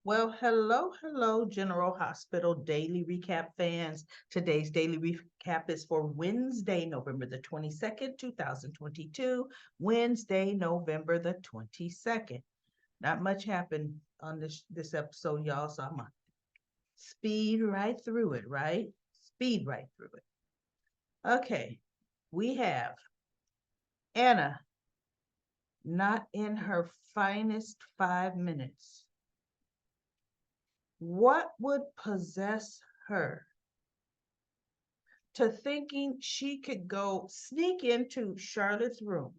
Well, hello, General Hospital Daily Recap fans. Today's daily recap is for Wednesday, November the 22nd, 2022. Wednesday, November the 22nd. Not much happened on this episode, y'all, so I'm gonna speed right through it, right? Speed right through it. Okay, we have Anna not in her finest 5 minutes. What would possess her to thinking she could go sneak into Charlotte's room,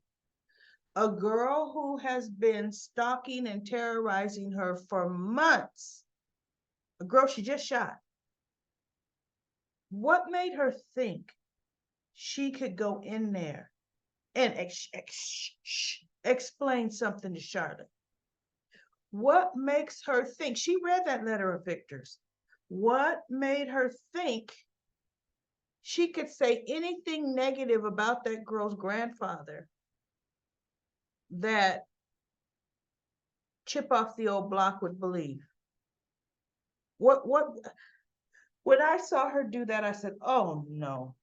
a girl who has been stalking and terrorizing her for months, a girl she just shot? What made her think she could go in there and explain something to Charlotte? What makes her think? She read that letter of Victor's. What made her think she could say anything negative about that girl's grandfather that Chip off the old block would believe? What when I saw her do that, I said, oh no,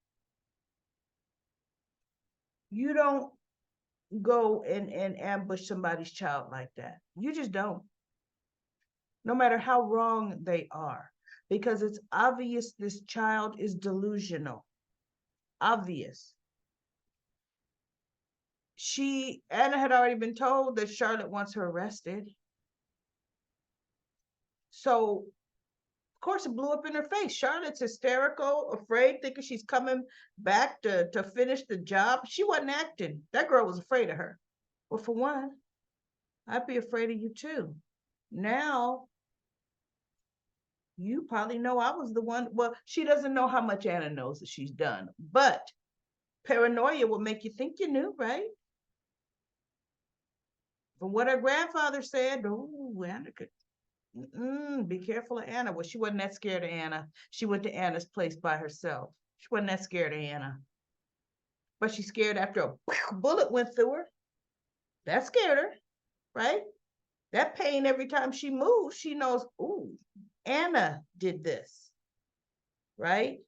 you don't go and ambush somebody's child like that. You just don't, no matter how wrong they are, because it's obvious this child is delusional. Obvious. Anna had already been told that Charlotte wants her arrested. So of course, it blew up in her face. Charlotte's hysterical, afraid, thinking she's coming back to finish the job. She wasn't acting. That girl was afraid of her. Well, for one, I'd be afraid of you too. Now, you probably know I was the one. Well, she doesn't know how much Anna knows that she's done, but paranoia will make you think you knew, right? From what her grandfather said, oh, Anna could be careful of Anna. Well, she wasn't that scared of Anna. She went to Anna's place by herself. She wasn't that scared of Anna. But she's scared after a bullet went through her. That scared her, right? That pain every time she moves, she knows, ooh, Anna did this, right?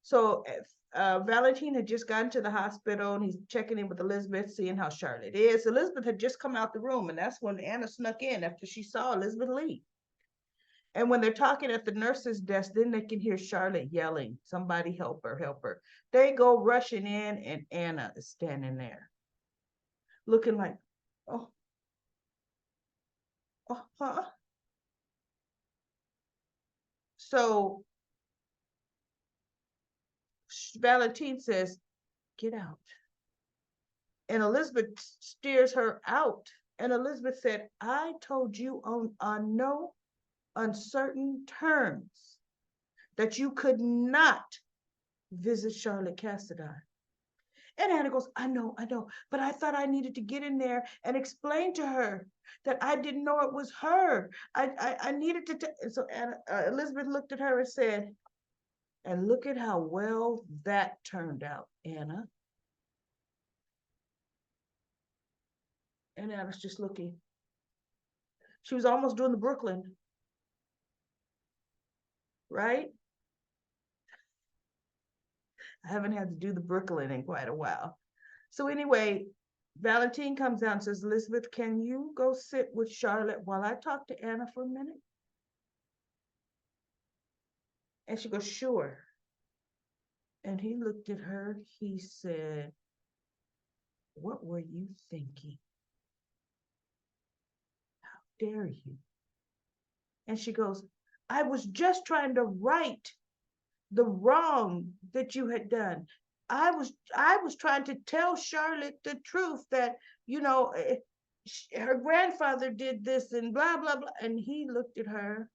So Valentine had just gotten to the hospital and he's checking in with Elizabeth, seeing how Charlotte is. Elizabeth had just come out the room, and that's when Anna snuck in after she saw Elizabeth leave. And when they're talking at the nurse's desk, then they can hear Charlotte yelling, somebody help her, help her. They go rushing in, and Anna is standing there looking like, oh, oh huh. So Valentine says, get out. And Elizabeth steers her out. And Elizabeth said, I told you on no uncertain terms that you could not visit Charlotte Cassadine. And Anna goes, I know, but I thought I needed to get in there and explain to her that I didn't know it was her. I needed to. And so Anna, Elizabeth looked at her and said, and look at how well that turned out, Anna. And Anna's just looking. She was almost doing the Brooklyn, right? I haven't had to do the Brooklyn in quite a while. So anyway, Valentine comes out and says, Elizabeth, can you go sit with Charlotte while I talk to Anna for a minute? And she goes, sure. And he looked at her. He said, what were you thinking? How dare you? And she goes, I was just trying to right the wrong that you had done. I was trying to tell Charlotte the truth that, you know, her grandfather did this and blah blah blah. And he looked at her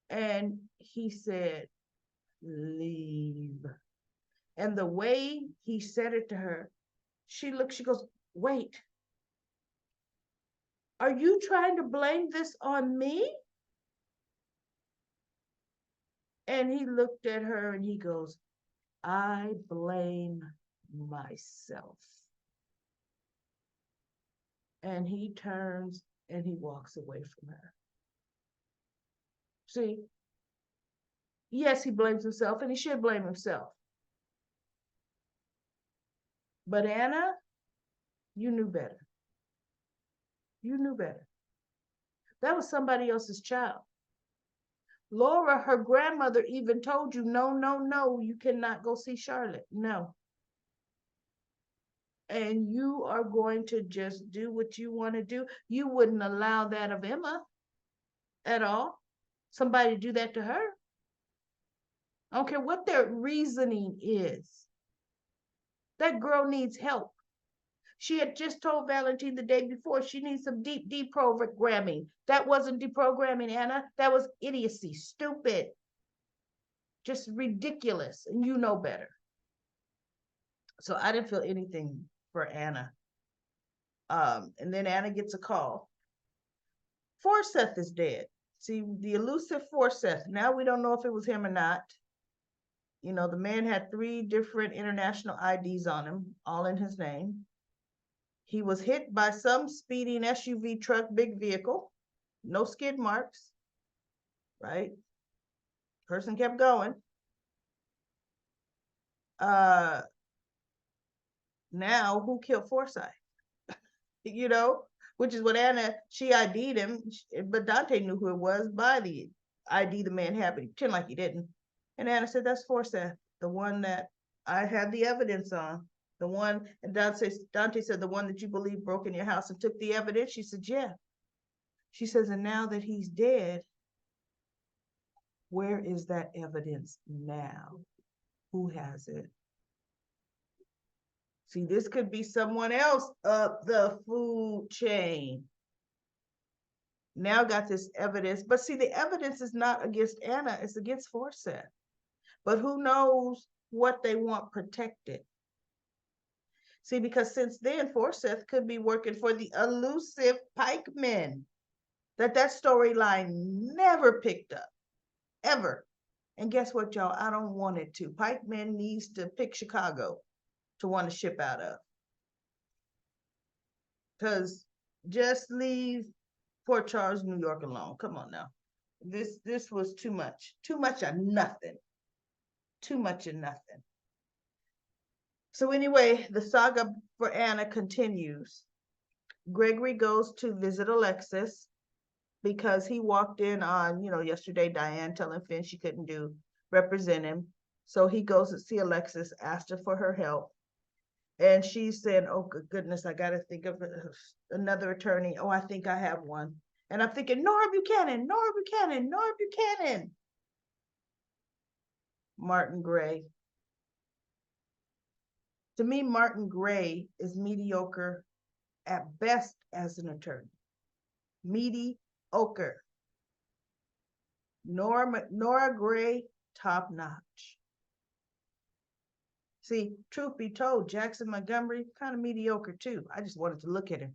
and he said, leave. And the way he said it to her, she goes, wait, are you trying to blame this on me? And he looked at her and he goes, I blame myself. And he turns and he walks away from her. See, yes, he blames himself, and he should blame himself. But Anna, you knew better. You knew better. That was somebody else's child. Laura, her grandmother, even told you, no, no, no, you cannot go see Charlotte. No. And you are going to just do what you want to do. You wouldn't allow that of Emma at all. Somebody to do that to her. I don't care what their reasoning is. That girl needs help. She had just told Valentine the day before she needs some deep deprogramming. That wasn't deprogramming, Anna. That was idiocy, stupid, just ridiculous. And you know better. So I didn't feel anything for Anna. And then Anna gets a call. Forseth is dead. See, the elusive Forseth. Now we don't know if it was him or not. You know, the man had 3 different international IDs on him, all in his name. He was hit by some speeding SUV truck, big vehicle, no skid marks, right? Person kept going. Now, who killed Forsyth? You know, which is what Anna, she ID'd him, but Dante knew who it was by the ID the man had, but he pretended like he didn't. And Anna said, that's Forsyth, the one that I had the evidence on. The one, and Dante said, the one that you believe broke in your house and took the evidence. She said, yeah. She says, and now that he's dead, where is that evidence now? Who has it? See, this could be someone else up the food chain. Now got this evidence, but see, the evidence is not against Anna, it's against Forseth. But who knows what they want protected? See, because since then, Forseth could be working for the elusive pikemen. That storyline never picked up, ever. And guess what, y'all? I don't want it to. Pikemen needs to pick Chicago to want to ship out of. Because just leave Port Charles, New York alone. Come on now. This was too much. Too much of nothing. Too much of nothing. So anyway, the saga for Anna continues. Gregory goes to visit Alexis because he walked in on, yesterday, Diane telling Finn she couldn't represent him. So he goes to see Alexis, asked her for her help. And she said, oh, goodness, I got to think of another attorney. Oh, I think I have one. And I'm thinking, Nora Buchanan. Martin Gray. To me, Martin Gray is mediocre at best as an attorney. Mediocre. Nora Gray, top notch. See, truth be told, Jackson Montgomery, kind of mediocre too. I just wanted to look at him.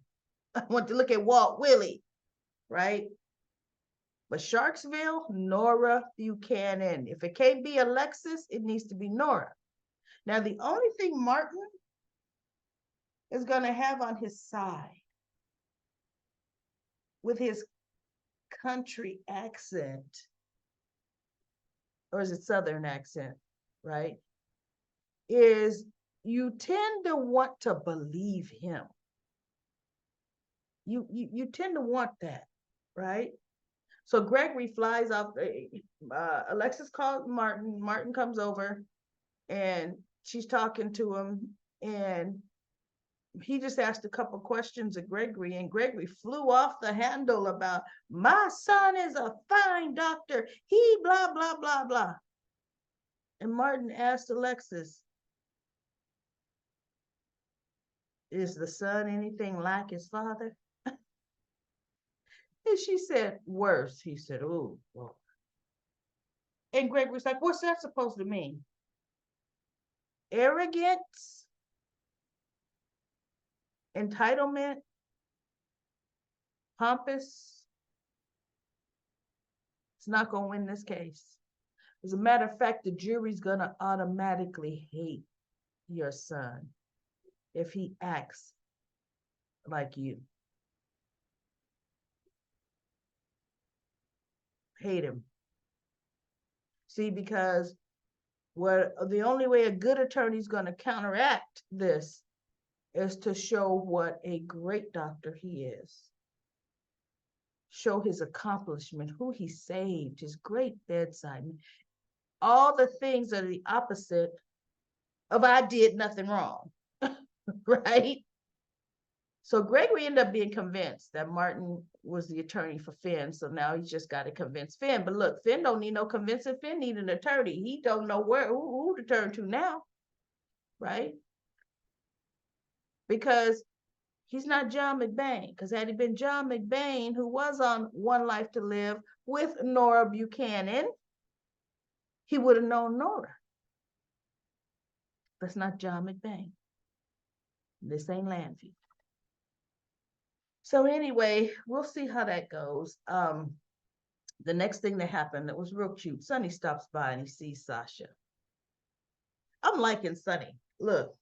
I want to look at Walt Willie, right? But Sharksville, Nora Buchanan. If it can't be Alexis, it needs to be Nora. Now, the only thing Martin is going to have on his side with his country accent, or is it Southern accent, right? Is you tend to want to believe him. You tend to want that, right? So Gregory flies off. Alexis calls Martin. Martin comes over, and she's talking to him, and he just asked a couple questions of Gregory, and Gregory flew off the handle about my son is a fine doctor. He blah blah blah blah. And Martin asked Alexis, is the son anything like his father? And she said, worse. He said, oh, well. And Gregory's like, what's that supposed to mean? Arrogance, entitlement, pompous. It's not going to win this case. As a matter of fact, the jury's going to automatically hate your son if he acts like you. hate him. See, because what the only way a good attorney is going to counteract this is to show what a great doctor he is. Show his accomplishment, who he saved, his great bedside. All the things are the opposite of I did nothing wrong, right? So Gregory ended up being convinced that Martin was the attorney for Finn. So now he's just got to convince Finn. But look, Finn don't need no convincing. Finn need an attorney. He don't know who to turn to now, right? Because he's not John McBain. Because had he been John McBain, who was on One Life to Live with Nora Buchanan, he would have known Nora. That's not John McBain. This ain't Landfield. So anyway, we'll see how that goes. The next thing that happened that was real cute, Sonny stops by and he sees Sasha. I'm liking Sonny. Look,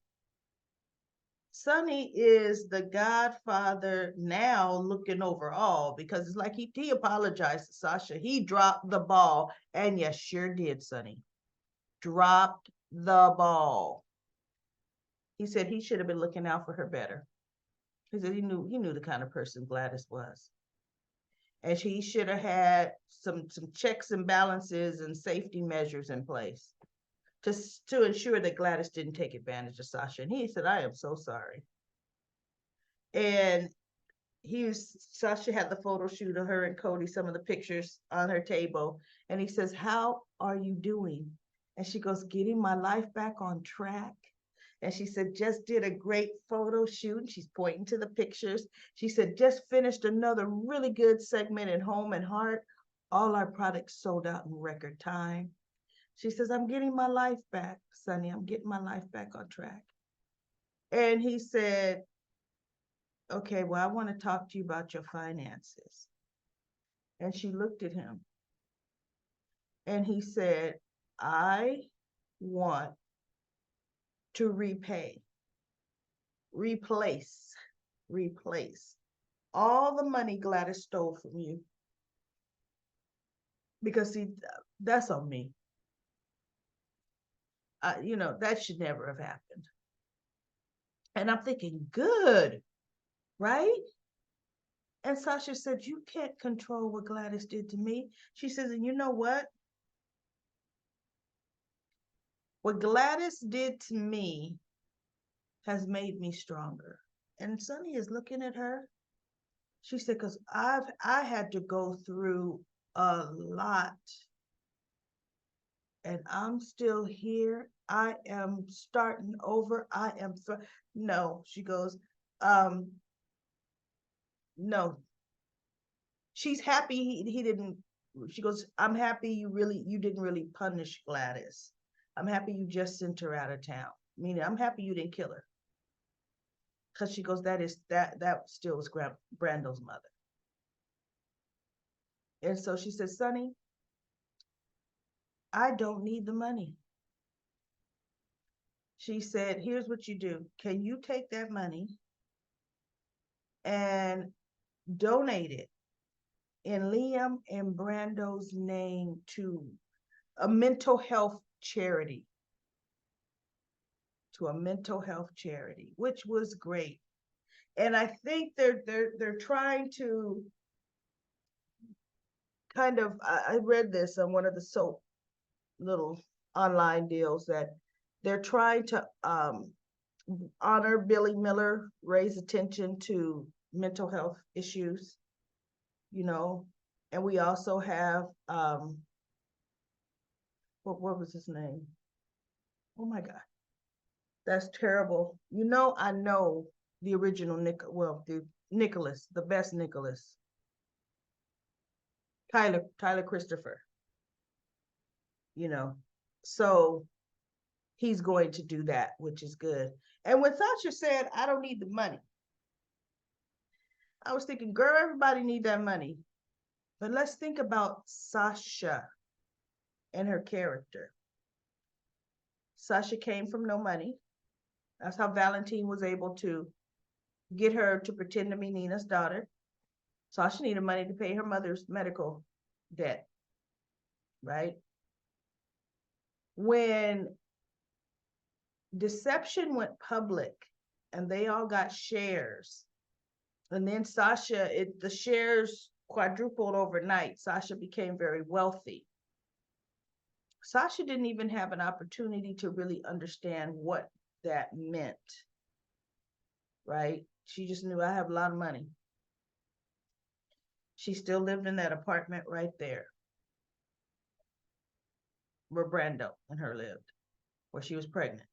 Sonny is the godfather now looking over all, because it's like he apologized to Sasha. He dropped the ball, and yes, sure did, Sonny. Dropped the ball. He said he should have been looking out for her better. He said he knew the kind of person Gladys was. And he should have had some checks and balances and safety measures in place to ensure that Gladys didn't take advantage of Sasha. And he said, I am so sorry. And Sasha had the photo shoot of her and Cody, some of the pictures on her table. And he says, how are you doing? And she goes, getting my life back on track. And she said, just did a great photo shoot. She's pointing to the pictures. She said, just finished another really good segment in Home and Heart. All our products sold out in record time. She says, I'm getting my life back, Sonny. I'm getting my life back on track. And he said, okay, well, I want to talk to you about your finances. And she looked at him. And he said, I want to replace all the money Gladys stole from you. Because see, that's on me. That should never have happened. And I'm thinking, good, right? And Sasha said, you can't control what Gladys did to me. She says, and you know what? What Gladys did to me has made me stronger. And Sonny is looking at her. She said, because I had to go through a lot. And I'm still here. I am starting over. No, she goes, no. She's happy he didn't. She goes, I'm happy you didn't really punish Gladys. I'm happy you just sent her out of town. Meaning, I'm happy you didn't kill her. Because she goes, that still was Brando's mother. And so she says, Sonny, I don't need the money. She said, here's what you do. Can you take that money and donate it in Liam and Brando's name to a mental health charity? Which was great. And I think they're trying to kind of, I read this on one of the soap little online deals, that they're trying to honor Billy Miller, raise attention to mental health issues, and we also have what was his name? Oh my God, that's terrible. I know the original Nicholas, the best Nicholas, Tyler Christopher, so he's going to do that, which is good. And when Sasha said, I don't need the money, I was thinking, girl, everybody need that money. But let's think about Sasha and her character. Sasha came from no money. That's how Valentine was able to get her to pretend to be Nina's daughter. Sasha needed money to pay her mother's medical debt. right? When Deception went public and they all got shares, and then the shares quadrupled overnight. Sasha became very wealthy. Sasha didn't even have an opportunity to really understand what that meant, right? She just knew I have a lot of money. She still lived in that apartment right there where Brando and her lived, where she was pregnant.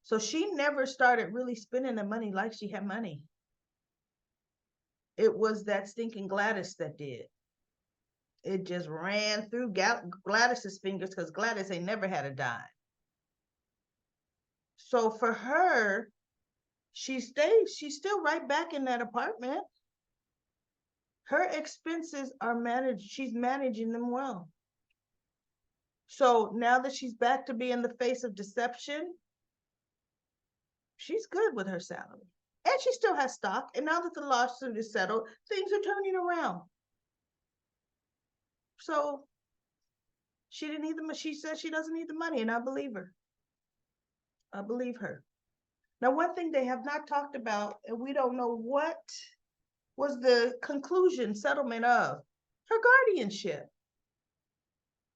So she never started really spending the money like she had money. It was that stinking Gladys that did. It just ran through Gladys's fingers because Gladys ain't never had a dime. So for her, she's still right back in that apartment. Her expenses are managed. She's managing them well. So now that she's back to being the face of deception, she's good with her salary. And she still has stock. And now that the lawsuit is settled, things are turning around. So she didn't need the. She says she doesn't need the money, and I believe her. I believe her. Now, one thing they have not talked about, and we don't know what was the conclusion settlement of her guardianship.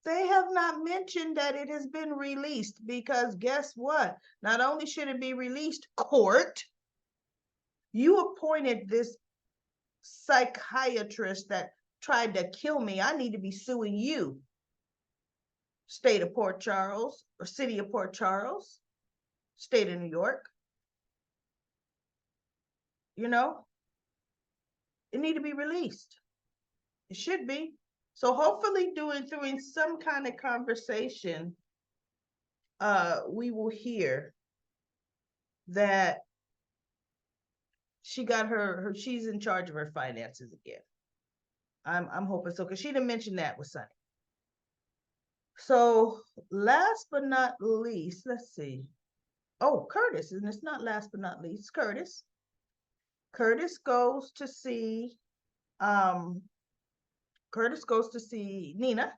They have not mentioned that it has been released because guess what? Not only should it be released, court, you appointed this psychiatrist that tried to kill me. I need to be suing you. State of Port Charles or City of Port Charles, State of New York. You know, it need to be released. It should be. So hopefully doing some kind of conversation, we will hear that she got she's in charge of her finances again. I'm hoping so because she didn't mention that with Sonny. So last but not least, let's see. Oh, Curtis, and it's not last but not least, Curtis. Curtis goes to see Nina.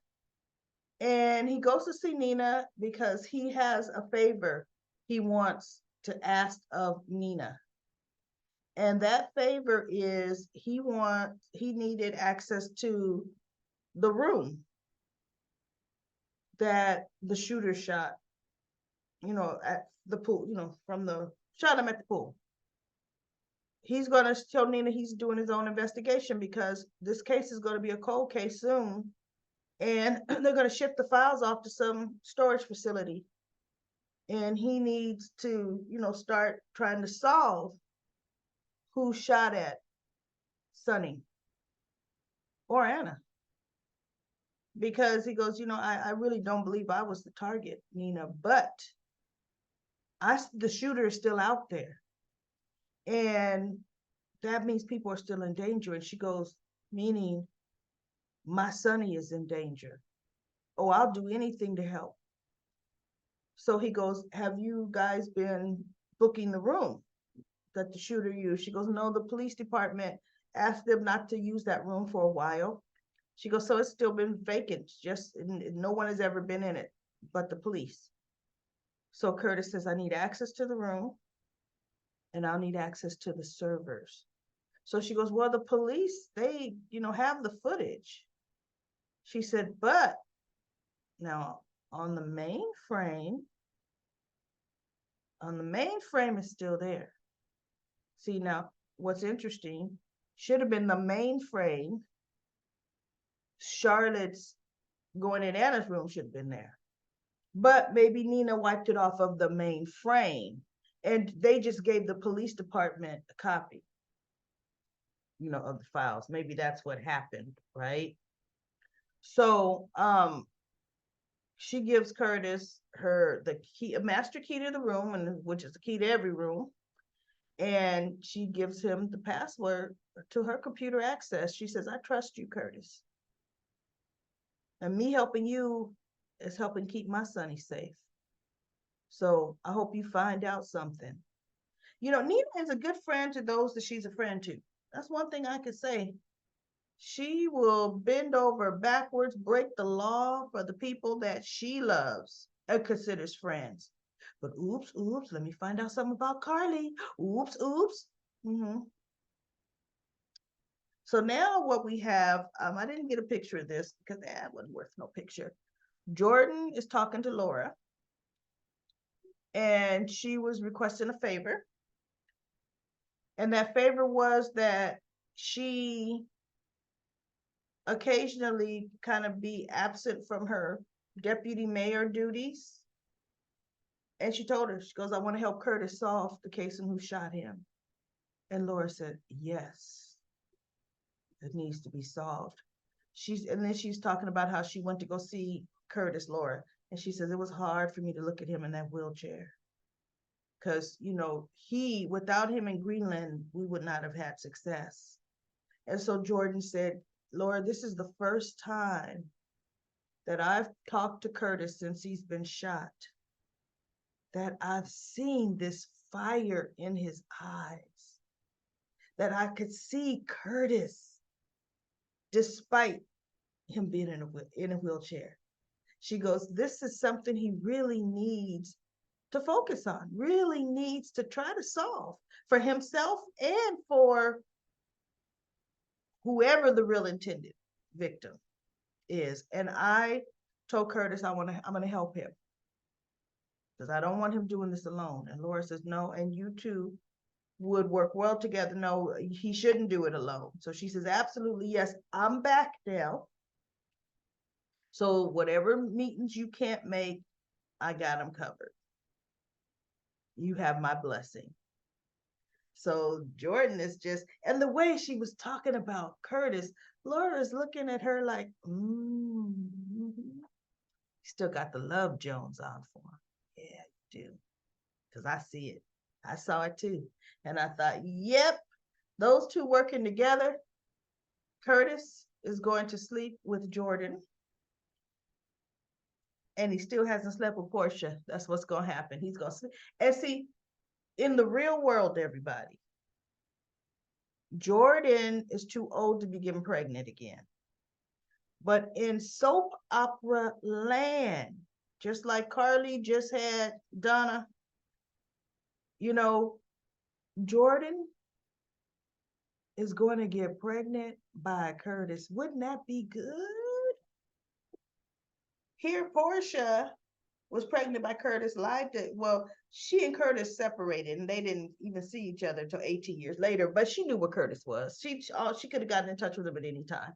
And he goes to see Nina because he has a favor he wants to ask of Nina. And that favor is he needed access to the room that the shooter shot, at the pool, shot him at the pool. He's going to tell Nina he's doing his own investigation because this case is going to be a cold case soon. And they're going to ship the files off to some storage facility. And he needs to, start trying to solve who shot at Sonny or Anna. Because he goes, I really don't believe I was the target, Nina, but the shooter is still out there. And that means people are still in danger. And she goes, meaning my Sonny is in danger. Oh, I'll do anything to help. So he goes, have you guys been booking the room that the shooter used? She goes, no, the police department asked them not to use that room for a while. She goes, so it's still been vacant, just no one has ever been in it but the police. So Curtis says, I need access to the room and I'll need access to the servers. So she goes, well, the police, they, have the footage. She said, but now on the mainframe is still there. See, now what's interesting, should have been the mainframe. Charlotte's going in Anna's room should have been there. But maybe Nina wiped it off of the mainframe and they just gave the police department a copy, of the files. Maybe that's what happened, right? So she gives Curtis the key, a master key to the room, and which is the key to every room. And she gives him the password to her computer access. She says, I trust you, Curtis. And me helping you is helping keep my Sonny safe. So I hope you find out something. Nina is a good friend to those that she's a friend to. That's one thing I could say. She will bend over backwards, break the law for the people that she loves and considers friends. But oops, oops, let me find out something about Carly. Oops, oops. hmm So now what we have, I didn't get a picture of this because that wasn't worth no picture. Jordan is talking to Laura and she was requesting a favor. And that favor was that she occasionally kind of be absent from her deputy mayor duties. And she told her, she goes, I want to help Curtis solve the case and who shot him. And Laura said, yes, it needs to be solved. And then she's talking about how she went to go see Curtis, Laura. And she says, it was hard for me to look at him in that wheelchair. Because, without him in Greenland, we would not have had success. And so Jordan said, Laura, this is the first time that I've talked to Curtis since he's been shot, that I've seen this fire in his eyes, that I could see Curtis despite him being in a wheelchair. She goes, this is something he really needs to focus on, really needs to try to solve for himself and for whoever the real intended victim is. And I told Curtis I'm gonna help him because I don't want him doing this alone. And Laura says, no, and you two would work well together. No, he shouldn't do it alone. So she says, absolutely, yes, I'm back now. So whatever meetings you can't make, I got them covered. You have my blessing. So Jordan is just, and the way she was talking about Curtis, Laura's looking at her like, still got the Love Jones on for him. Yeah, you do. Because I see it. I saw it too. And I thought, yep, those two working together, Curtis is going to sleep with Jordan. And he still hasn't slept with Portia. That's what's going to happen. He's going to sleep. And see, in the real world, everybody, Jordan is too old to be getting pregnant again. But in soap opera land, just like Carly just had Donna, Jordan is going to get pregnant by Curtis. Wouldn't that be good? Here, Portia was pregnant by Curtis, lied to, well, she and Curtis separated and they didn't even see each other until 18 years later, but she knew what Curtis was. She could have gotten in touch with him at any time,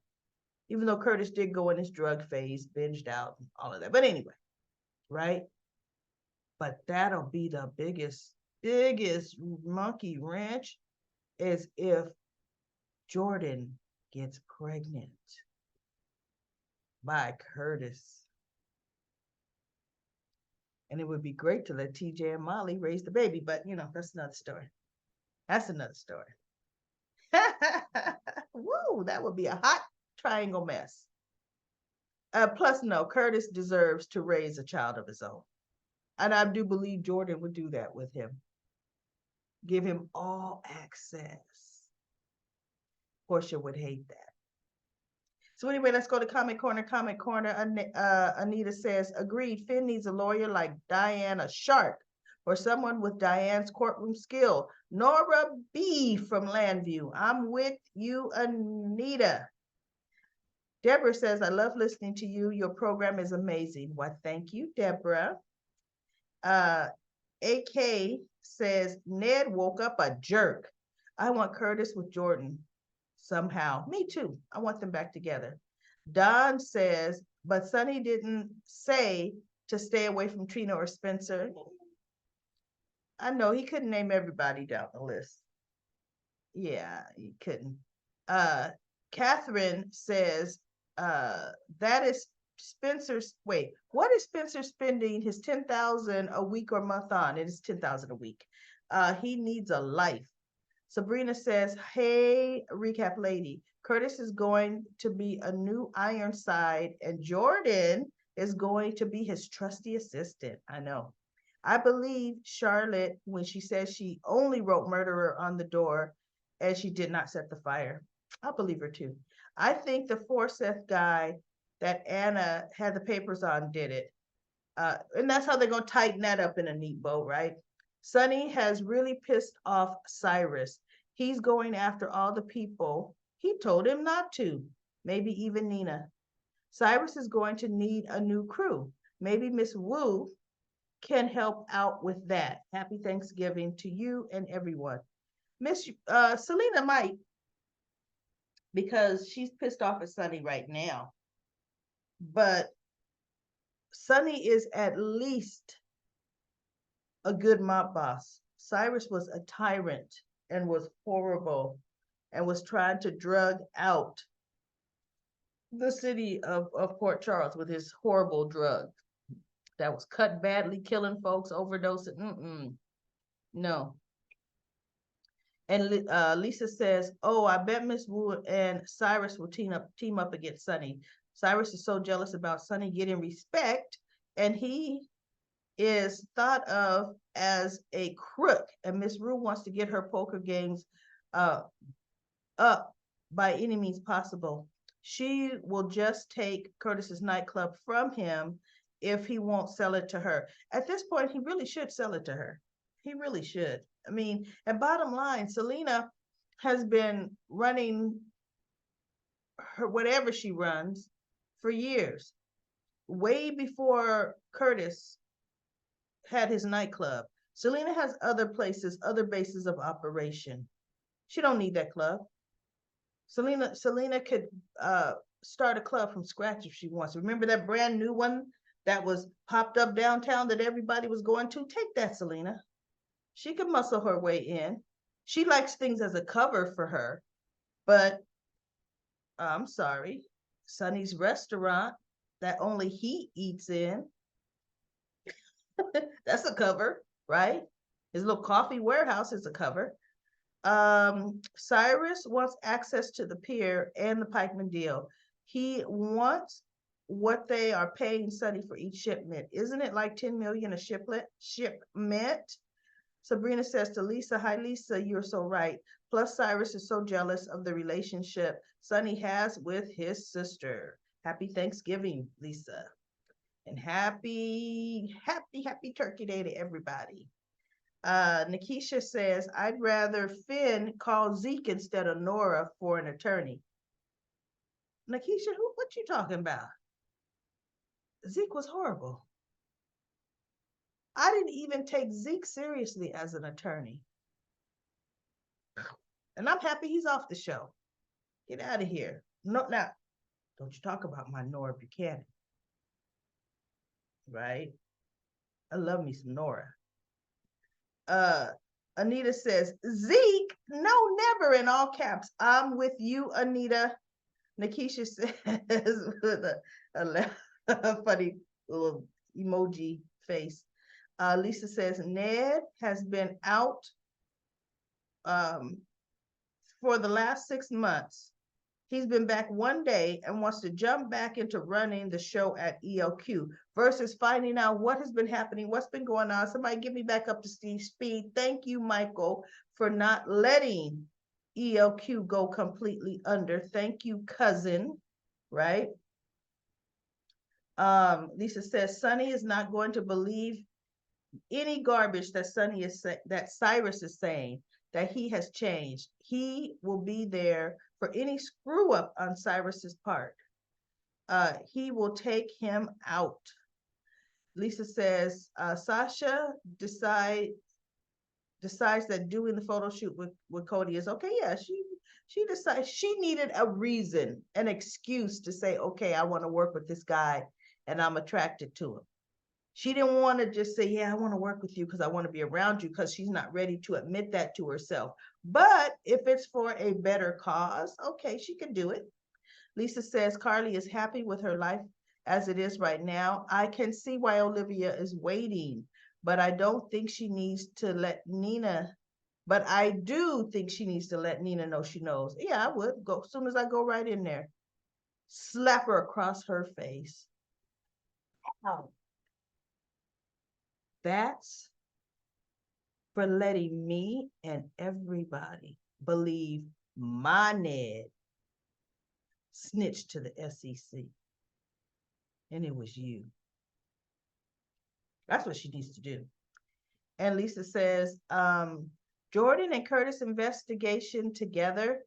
even though Curtis did go in his drug phase, binged out, and all of that. But anyway, right? But that'll be the biggest monkey wrench is if Jordan gets pregnant by Curtis. And it would be great to let TJ and Molly raise the baby, but that's another story. That's another story. Woo, that would be a hot triangle mess. Plus, no, Curtis deserves to raise a child of his own. And I do believe Jordan would do that with him. Give him all access. Portia would hate that. So anyway, let's go to Comment Corner. Comment Corner. Anita says, agreed, Finn needs a lawyer like Diana Shark or someone with Diane's courtroom skill. Nora B. from Landview. I'm with you, Anita. Deborah says, I love listening to you. Your program is amazing. Why, thank you, Deborah. AK says, Ned woke up a jerk. I want Curtis with Jordan somehow. Me too. I want them back together. Don says, but Sonny didn't say to stay away from Trina or Spencer. I know he couldn't name everybody down the list. Yeah, he couldn't. Catherine says, that is Spencer's, wait, what is Spencer spending his 10,000 a week or month on? It is 10,000 a week. He needs a life. Sabrina says, hey, recap lady, Curtis is going to be a new Ironside and Jordan is going to be his trusty assistant. I know. I believe Charlotte when she says she only wrote murderer on the door and she did not set the fire. I believe her too. I think the Forsyth guy that Anna had the papers on did it. And that's how they're going to tighten that up in a neat bow, right? Sonny has really pissed off Cyrus. He's going after all the people he told him not to, maybe even Nina. Cyrus is going to need a new crew. Maybe Miss Wu can help out with that. Happy Thanksgiving to you and everyone. Miss Selena might, because she's pissed off at Sonny right now. But Sonny is at least a good mob boss. Cyrus was a tyrant and was horrible and was trying to drug out the city of Port Charles with his horrible drug that was cut badly, killing folks, overdosing. No. And Lisa says, "Oh, I bet Miss Wood and Cyrus will team up against Sonny. Cyrus is so jealous about Sonny getting respect, and he is thought of as a crook. And Miss Rue wants to get her poker games uh, up by any means possible. She will just take Curtis's nightclub from him if he won't sell it to her. At this point, he really should sell it to her. He really should. I mean, and bottom line, Selena has been running her whatever she runs for years, way before Curtis had his nightclub. Selena has other places, other bases of operation. She don't need that club. Selena could start a club from scratch if she wants. Remember that brand new one that was popped up downtown that everybody was going to? Take that, Selena. She could muscle her way in. She likes things as a cover for her, but I'm sorry, Sonny's restaurant that only he eats in, that's a cover, right? His little coffee warehouse is a cover. Cyrus wants access to the pier and the pikeman deal. He wants what they are paying Sonny for each shipment. Isn't it like 10 million a shipment? Sabrina says to Lisa, "Hi Lisa, you're so right. Plus Cyrus is so jealous of the relationship Sonny has with his sister." Happy Thanksgiving, Lisa. And happy Turkey Day to everybody. Nikisha says, "I'd rather Finn call Zeke instead of Nora for an attorney." Nikisha, what you talking about? Zeke was horrible. I didn't even take Zeke seriously as an attorney. And I'm happy he's off the show. Get out of here. No, now, don't you talk about my Nora Buchanan, right? I love me some Nora. Uh, Anita says, "Zeke, no, never," in all caps. I'm with you, Anita. Nikisha says with a funny little emoji face. Lisa says, "Ned has been out um, for the last 6 months. He's been back one day and wants to jump back into running the show at ELQ versus finding out what has been happening, what's been going on. Somebody get me back up to speed. Thank you, Michael, for not letting ELQ go completely under. Thank you, cousin." Right? Lisa says, "Sonny is not going to believe any garbage that that Cyrus is saying that he has changed. He will be there for any screw up on Cyrus's part. He will take him out." Lisa says, "Sasha decides that doing the photo shoot with Cody is okay." Yeah, she decides she needed a reason, an excuse to say, "Okay, I want to work with this guy and I'm attracted to him." She didn't want to just say, "Yeah, I want to work with you because I want to be around you," because she's not ready to admit that to herself. But if it's for a better cause, okay, she can do it. Lisa says Carly is happy with her life as it is right now. I can see why Olivia is waiting, but I don't think she needs to let Nina, but I do think she needs to let Nina know she knows. Yeah, I would go as soon as I go right in there. Slap her across her face. Oh, that's for letting me and everybody believe my Ned snitched to the SEC, and it was you. That's what she needs to do. And Lisa says, Jordan and Curtis investigation together.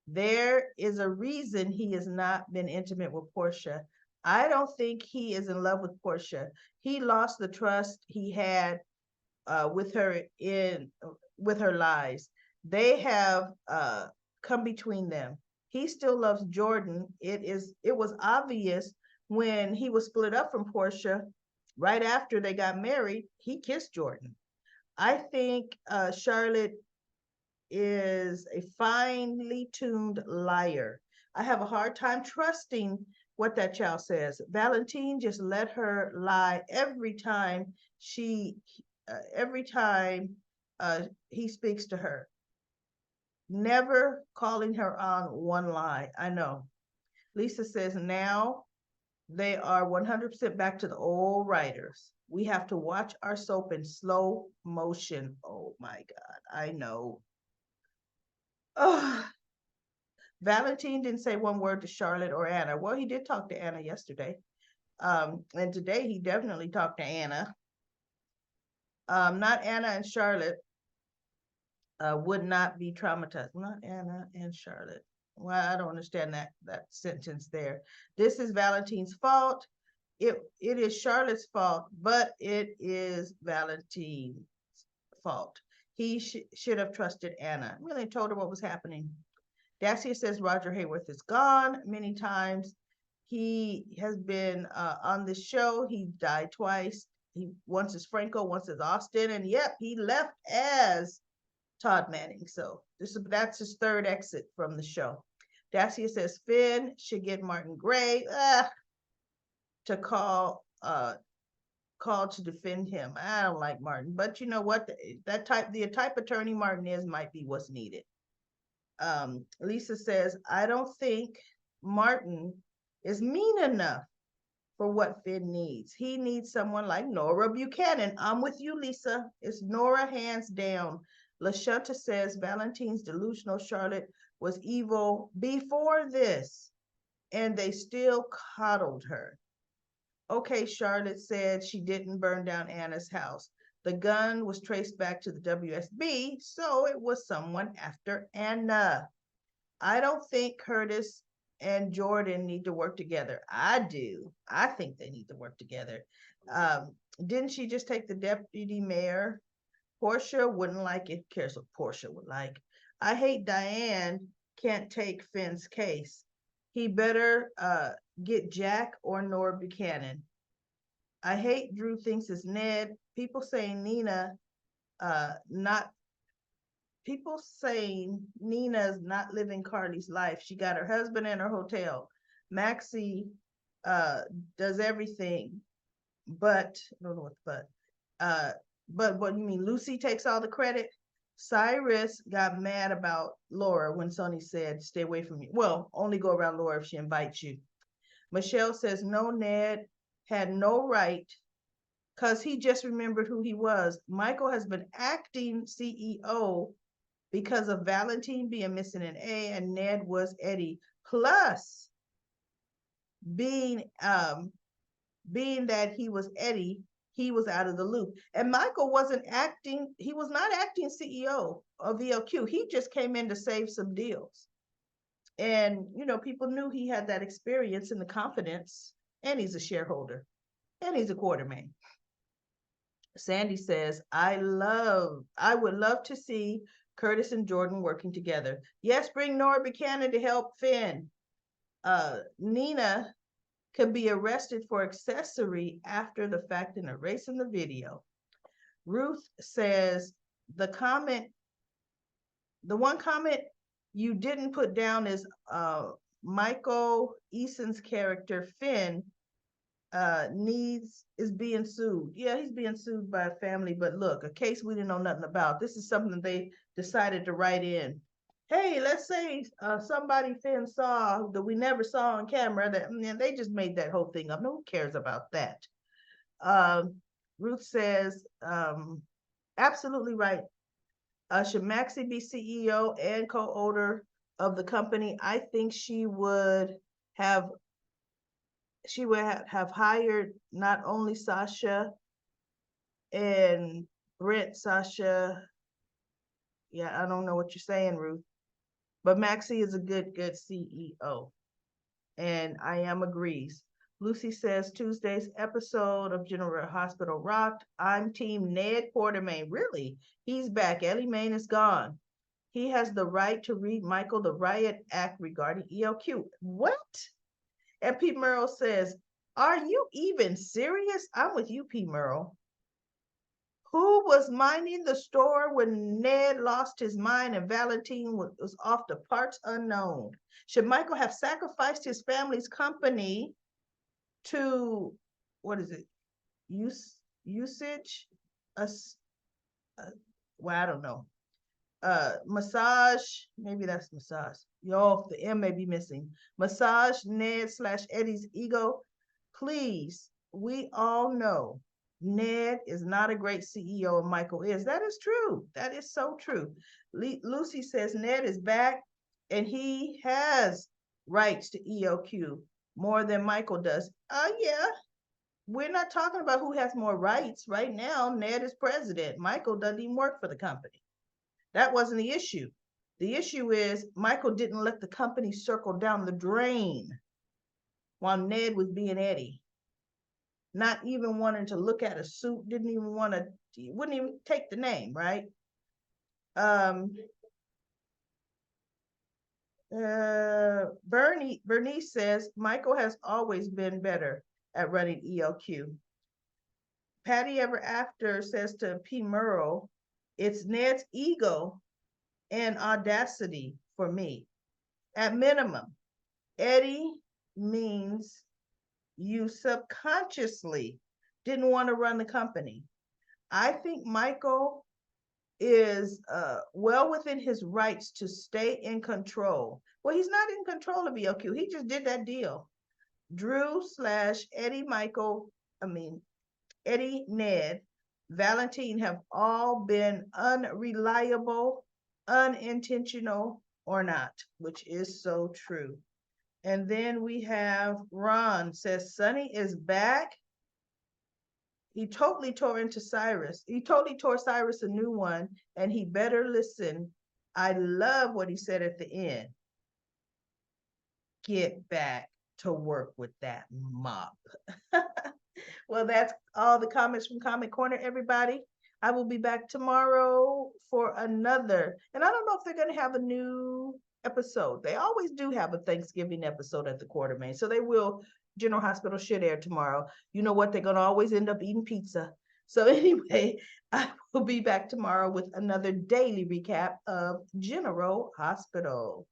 There is a reason he has not been intimate with Portia. I don't think he is in love with Portia. He lost the trust he had with her in with her lies. They have come between them. He still loves Jordan. It was obvious when he was split up from Portia right after they got married. He kissed Jordan. I think Charlotte is a finely tuned liar. I have a hard time trusting what that child says. Valentine just let her lie every time he speaks to her, never calling her on one lie. I know. Lisa says now they are 100% back to the old writers. We have to watch our soap in slow motion. Oh my God, I know. Oh, Valentine didn't say one word to Charlotte or Anna. Well, he did talk to Anna yesterday. And today he definitely talked to Anna. Not Anna and Charlotte would not be traumatized. Not Anna and Charlotte. Well, I don't understand that sentence there. This is Valentine's fault. It is Charlotte's fault, but it is Valentine's fault. He should have trusted Anna. Really told her what was happening. Dacia says Roger Hayworth is gone many times. He has been on this show. He died twice. He once as Franco, once as Austin, and yep, he left as Todd Manning. So that's his third exit from the show. Dacia says Finn should get Martin Gray to call to defend him. I don't like Martin, but you know what? The type attorney Martin is might be what's needed. Lisa says, I don't think Martin is mean enough for what Finn needs. He needs someone like Nora Buchanan. I'm with you, Lisa. It's Nora hands down. LaShunta says Valentine's delusional Charlotte was evil before this, and they still coddled her. Okay, Charlotte said she didn't burn down Anna's house. The gun was traced back to the WSB, so it was someone after Anna. I don't think Curtis and Jordan need to work together. I do. I think they need to work together. Didn't she just take the deputy mayor? Portia wouldn't like it. Cares what Portia would like. I hate Diane can't take Finn's case. He better get Jack or Nora Buchanan. I hate Drew thinks it's Ned. People saying Nina's not living Carly's life. She got her husband and her hotel. Maxie does everything, but I don't know what but what you mean? Lucy takes all the credit. Cyrus got mad about Laura when Sonny said, "Stay away from me." Well, only go around Laura if she invites you. Michelle says, "No, Ned had no right because he just remembered who he was. Michael has been acting CEO because of Valentine being missing an A, and Ned was Eddie. Plus, being that he was Eddie, he was out of the loop. And Michael wasn't acting, he was not acting CEO of VLQ. He just came in to save some deals. And, people knew he had that experience and the confidence, and he's a shareholder, and he's a quarterman. Sandy says, I would love to see Curtis and Jordan working together. Yes, bring Nora Buchanan to help Finn. Nina could be arrested for accessory after the fact and erasing the video. Ruth says, the one comment you didn't put down is Michael Eason's character, Finn, is being sued. Yeah, he's being sued by a family, but look, a case we didn't know nothing about. This is something they decided to write in. Hey, let's say somebody Finn saw that we never saw on camera, and they just made that whole thing up. No one cares about that. Ruth says, absolutely right. Should Maxie be CEO and co-owner of the company? I think she would have she would have hired not only Sasha and Brent, Sasha. Yeah, I don't know what you're saying, Ruth, but Maxie is a good CEO, and I am agrees. Lucy says Tuesday's episode of General Hospital rocked. I'm team Ned Quartermain. Really? He's back. Ellie Main is gone. He has the right to read Michael the riot act regarding ELQ. What? And P. Merle says, are you even serious? I'm with you, P. Merle. Who was minding the store when Ned lost his mind and Valentine was off to parts unknown? Should Michael have sacrificed his family's company to, what is it, usage? Uh, well, I don't know. Massage, maybe that's massage. Yo, the M may be missing. Massage Ned slash Eddie's ego. Please, we all know Ned is not a great CEO and Michael is. That is true. That is so true. Lucy says Ned is back and he has rights to EOQ more than Michael does. Yeah. We're not talking about who has more rights right now. Ned is president. Michael doesn't even work for the company. That wasn't the issue. The issue is Michael didn't let the company circle down the drain while Ned was being Eddie. Not even wanting to look at a suit, didn't even want to, wouldn't even take the name, right? Bernice says Michael has always been better at running ELQ. Patty Ever After says to P. Merle, it's Ned's ego and audacity for me. At minimum, Eddie means you subconsciously didn't want to run the company. I think Michael is well within his rights to stay in control. Well, he's not in control of ELQ. He just did that deal. Drew slash Eddie Michael, Eddie Ned, Valentine have all been unreliable, unintentional, or not, which is so true. And then we have Ron says Sonny is back. He totally tore into Cyrus. He totally tore Cyrus a new one, and he better listen. I love what he said at the end. Get back to work with that mop. Well, that's all the comments from Comment Corner, everybody. I will be back tomorrow for another. And I don't know if they're going to have a new episode. They always do have a Thanksgiving episode at the Quartermain. So they will. General Hospital should air tomorrow. You know what? They're going to always end up eating pizza. So anyway, I will be back tomorrow with another daily recap of General Hospital.